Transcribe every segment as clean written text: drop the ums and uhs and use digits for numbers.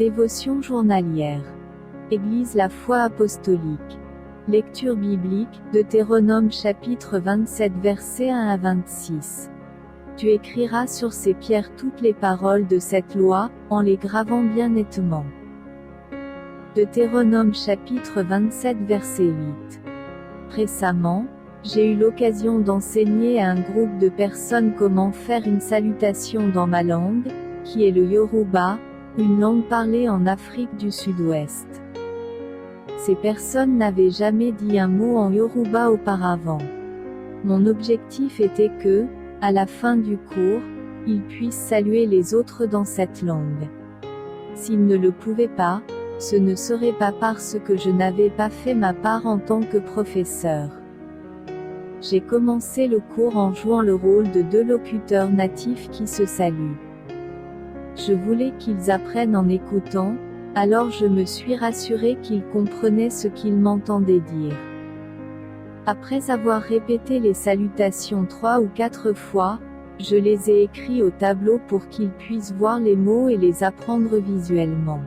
Dévotion journalière. Église la foi apostolique. Lecture biblique, Deutéronome chapitre 27 versets 1 à 26. Tu écriras sur ces pierres toutes les paroles de cette loi, en les gravant bien nettement. Deutéronome chapitre 27 verset 8. Récemment, j'ai eu l'occasion d'enseigner à un groupe de personnes comment faire une salutation dans ma langue, qui est le Yoruba, une langue parlée en Afrique du Sud-Ouest. Ces personnes n'avaient jamais dit un mot en Yoruba auparavant. Mon objectif était que, à la fin du cours, ils puissent saluer les autres dans cette langue. S'ils ne le pouvaient pas, ce ne serait pas parce que je n'avais pas fait ma part en tant que professeur. J'ai commencé le cours en jouant le rôle de deux locuteurs natifs qui se saluent. Je voulais qu'ils apprennent en écoutant, alors je me suis rassuré qu'ils comprenaient ce qu'ils m'entendaient dire. Après avoir répété les salutations 3 ou 4 fois, je les ai écrits au tableau pour qu'ils puissent voir les mots et les apprendre visuellement.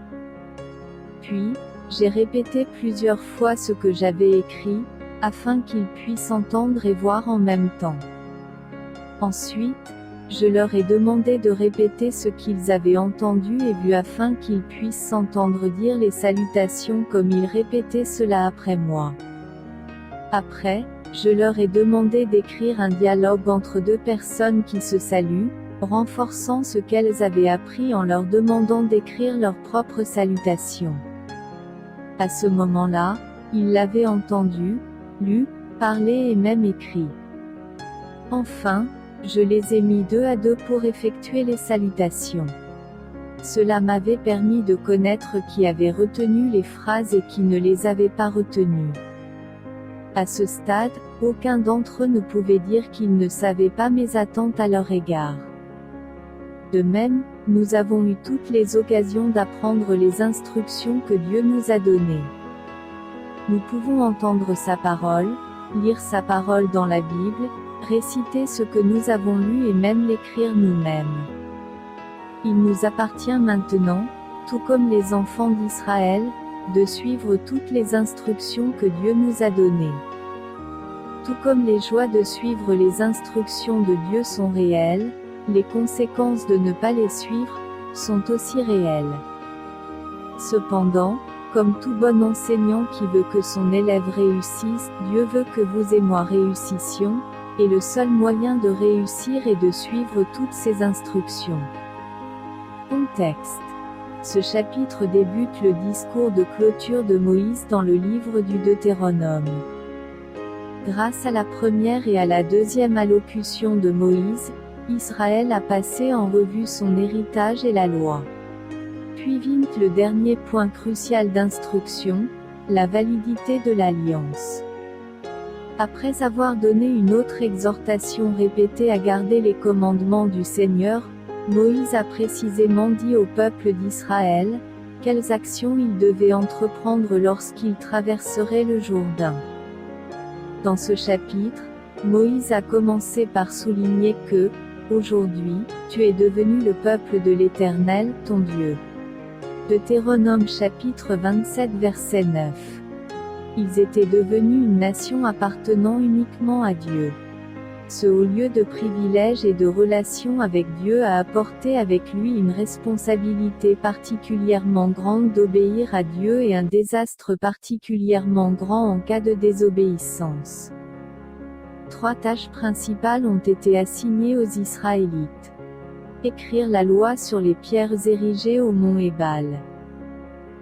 Puis, j'ai répété plusieurs fois ce que j'avais écrit, afin qu'ils puissent entendre et voir en même temps. Ensuite, je leur ai demandé de répéter ce qu'ils avaient entendu et vu afin qu'ils puissent s'entendre dire les salutations comme ils répétaient cela après moi. Après, je leur ai demandé d'écrire un dialogue entre deux personnes qui se saluent, renforçant ce qu'elles avaient appris en leur demandant d'écrire leurs propres salutations. À ce moment-là, ils l'avaient entendu, lu, parlé et même écrit. Enfin, je les ai mis 2 à 2 pour effectuer les salutations. Cela m'avait permis de connaître qui avait retenu les phrases et qui ne les avait pas retenues. À ce stade, aucun d'entre eux ne pouvait dire qu'il ne savait pas mes attentes à leur égard. De même, nous avons eu toutes les occasions d'apprendre les instructions que Dieu nous a données. Nous pouvons entendre sa parole, lire sa parole dans la Bible, réciter ce que nous avons lu et même l'écrire nous-mêmes. Il nous appartient maintenant, tout comme les enfants d'Israël, de suivre toutes les instructions que Dieu nous a données. Tout comme les joies de suivre les instructions de Dieu sont réelles, les conséquences de ne pas les suivre, sont aussi réelles. Cependant, comme tout bon enseignant qui veut que son élève réussisse, Dieu veut que vous et moi réussissions, et le seul moyen de réussir est de suivre toutes ces instructions. Contexte. Ce chapitre débute le discours de clôture de Moïse dans le livre du Deutéronome. Grâce à la première et à la deuxième allocution de Moïse, Israël a passé en revue son héritage et la loi. Puis vient le dernier point crucial d'instruction, la validité de l'alliance. Après avoir donné une autre exhortation répétée à garder les commandements du Seigneur, Moïse a précisément dit au peuple d'Israël, quelles actions il devait entreprendre lorsqu'il traverserait le Jourdain. Dans ce chapitre, Moïse a commencé par souligner que, aujourd'hui, tu es devenu le peuple de l'Éternel, ton Dieu. Deutéronome chapitre 27 verset 9. Ils étaient devenus une nation appartenant uniquement à Dieu. Ce haut lieu de privilège et de relation avec Dieu a apporté avec lui une responsabilité particulièrement grande d'obéir à Dieu et un désastre particulièrement grand en cas de désobéissance. 3 tâches principales ont été assignées aux Israélites. Écrire la loi sur les pierres érigées au mont Ébal.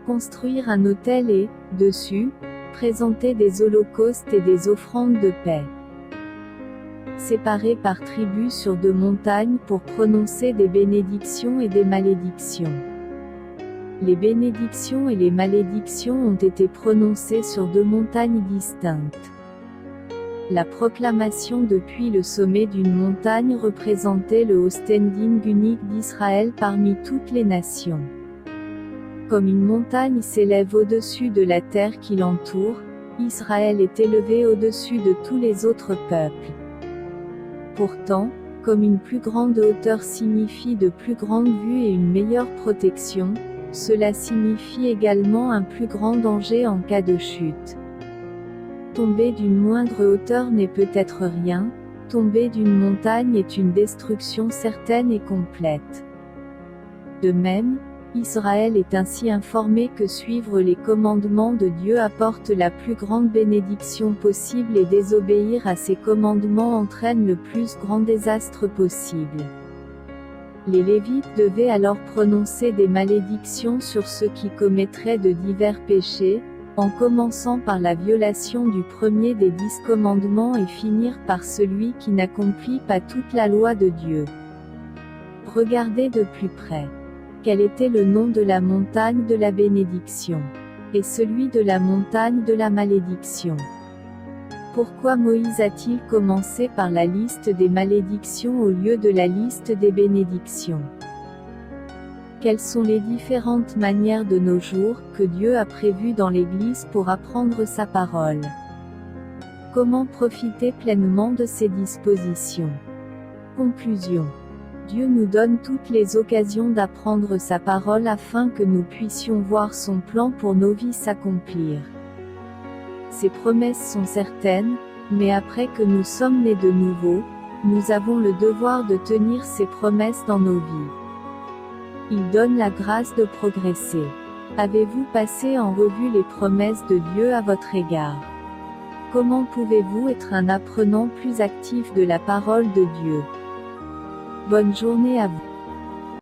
Construire un autel et, dessus, présenter des holocaustes et des offrandes de paix. Séparés par tribus sur 2 montagnes pour prononcer des bénédictions et des malédictions. Les bénédictions et les malédictions ont été prononcées sur 2 montagnes distinctes. La proclamation depuis le sommet d'une montagne représentait le haut standing unique d'Israël parmi toutes les nations. Comme une montagne s'élève au-dessus de la terre qui l'entoure, Israël est élevé au-dessus de tous les autres peuples. Pourtant, comme une plus grande hauteur signifie de plus grandes vues et une meilleure protection, Cela signifie également un plus grand danger en cas de chute. Tomber d'une moindre hauteur n'est peut-être rien, tomber d'une montagne est une destruction certaine et complète. De même, Israël est ainsi informé que suivre les commandements de Dieu apporte la plus grande bénédiction possible et désobéir à ses commandements entraîne le plus grand désastre possible. Les Lévites devaient alors prononcer des malédictions sur ceux qui commettraient de divers péchés, en commençant par la violation du premier des 10 commandements et finir par celui qui n'accomplit pas toute la loi de Dieu. Regardez de plus près. Quel était le nom de la montagne de la bénédiction? Et celui de la montagne de la malédiction? Pourquoi Moïse a-t-il commencé par la liste des malédictions au lieu de la liste des bénédictions? Quelles sont les différentes manières de nos jours que Dieu a prévues dans l'Église pour apprendre sa parole? Comment profiter pleinement de ces dispositions? Conclusion. Dieu nous donne toutes les occasions d'apprendre sa parole afin que nous puissions voir son plan pour nos vies s'accomplir. Ses promesses sont certaines, mais après que nous sommes nés de nouveau, nous avons le devoir de tenir ses promesses dans nos vies. Il donne la grâce de progresser. Avez-vous passé en revue les promesses de Dieu à votre égard? Comment pouvez-vous être un apprenant plus actif de la parole de Dieu? Bonne journée à vous.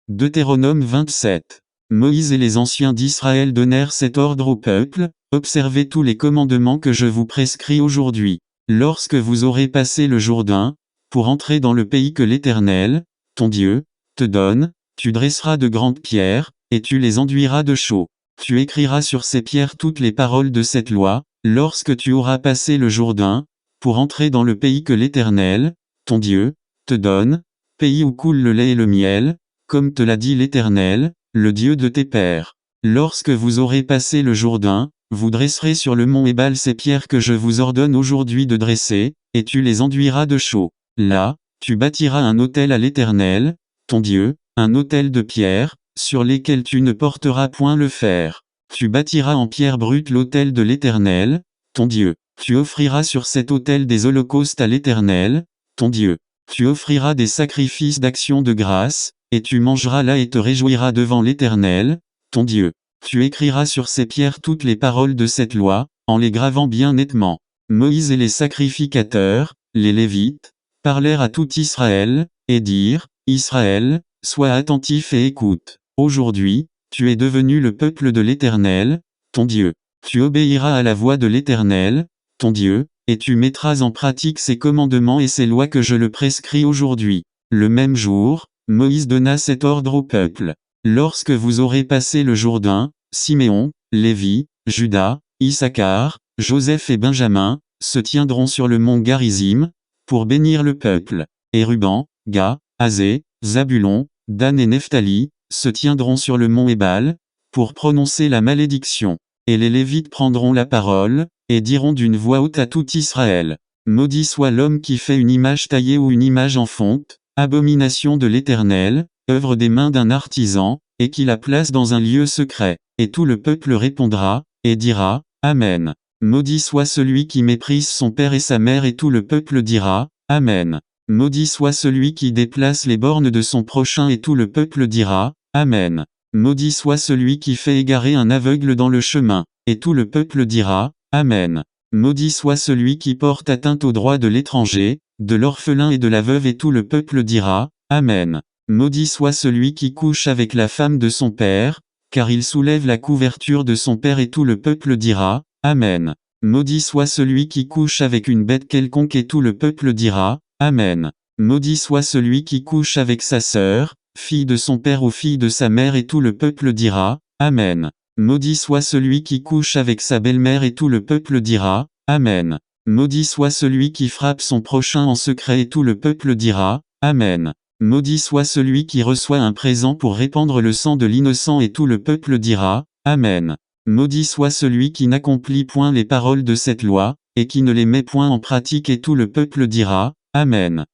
Deutéronome 27. Moïse et les anciens d'Israël donnèrent cet ordre au peuple: observez tous les commandements que je vous prescris aujourd'hui. Lorsque vous aurez passé le Jourdain, pour entrer dans le pays que l'Éternel, ton Dieu, te donne, tu dresseras de grandes pierres, et tu les enduiras de chaux. Tu écriras sur ces pierres toutes les paroles de cette loi, lorsque tu auras passé le Jourdain, pour entrer dans le pays que l'Éternel, ton Dieu, te donne, pays où coule le lait et le miel, comme te l'a dit l'Éternel, le Dieu de tes pères. Lorsque vous aurez passé le Jourdain, vous dresserez sur le mont Ébal ces pierres que je vous ordonne aujourd'hui de dresser, et tu les enduiras de chaux. Là, tu bâtiras un autel à l'Éternel, ton Dieu, un autel de pierre, sur lesquels tu ne porteras point le fer. Tu bâtiras en pierre brute l'autel de l'Éternel, ton Dieu. Tu offriras sur cet autel des holocaustes à l'Éternel, ton Dieu. Tu offriras des sacrifices d'action de grâce, et tu mangeras là et te réjouiras devant l'Éternel, ton Dieu. Tu écriras sur ces pierres toutes les paroles de cette loi, en les gravant bien nettement. Moïse et les sacrificateurs, les Lévites, parlèrent à tout Israël, et dirent: Israël, sois attentif et écoute. Aujourd'hui, tu es devenu le peuple de l'Éternel, ton Dieu. Tu obéiras à la voix de l'Éternel, ton Dieu, et tu mettras en pratique ses commandements et ses lois que je le prescris aujourd'hui. Le même jour, Moïse donna cet ordre au peuple. Lorsque vous aurez passé le Jourdain, Siméon, Lévi, Juda, Issachar, Joseph et Benjamin, se tiendront sur le mont Garizim, pour bénir le peuple. Et Ruben, Gad, Asé, Zabulon, Dan et Nephtali, se tiendront sur le mont Ébal, pour prononcer la malédiction. Et les Lévites prendront la parole, et diront d'une voix haute à tout Israël: Maudit soit l'homme qui fait une image taillée ou une image en fonte, abomination de l'Éternel, œuvre des mains d'un artisan, et qui la place dans un lieu secret. Et tout le peuple répondra, et dira: Amen. Maudit soit celui qui méprise son père et sa mère, et tout le peuple dira: Amen. Maudit soit celui qui déplace les bornes de son prochain, et tout le peuple dira: Amen. Maudit soit celui qui fait égarer un aveugle dans le chemin, et tout le peuple dira: Amen. Maudit soit celui qui porte atteinte aux droits de l'étranger, de l'orphelin et de la veuve, et tout le peuple dira: Amen. Maudit soit celui qui couche avec la femme de son père, car il soulève la couverture de son père, et tout le peuple dira: Amen. Maudit soit celui qui couche avec une bête quelconque, et tout le peuple dira: Amen. Maudit soit celui qui couche avec sa sœur, fille de son père ou fille de sa mère, et tout le peuple dira: Amen. Maudit soit celui qui couche avec sa belle-mère, et tout le peuple dira: Amen. Maudit soit celui qui frappe son prochain en secret, et tout le peuple dira: Amen. Maudit soit celui qui reçoit un présent pour répandre le sang de l'innocent, et tout le peuple dira: Amen. Maudit soit celui qui n'accomplit point les paroles de cette loi, et qui ne les met point en pratique, et tout le peuple dira: Amen.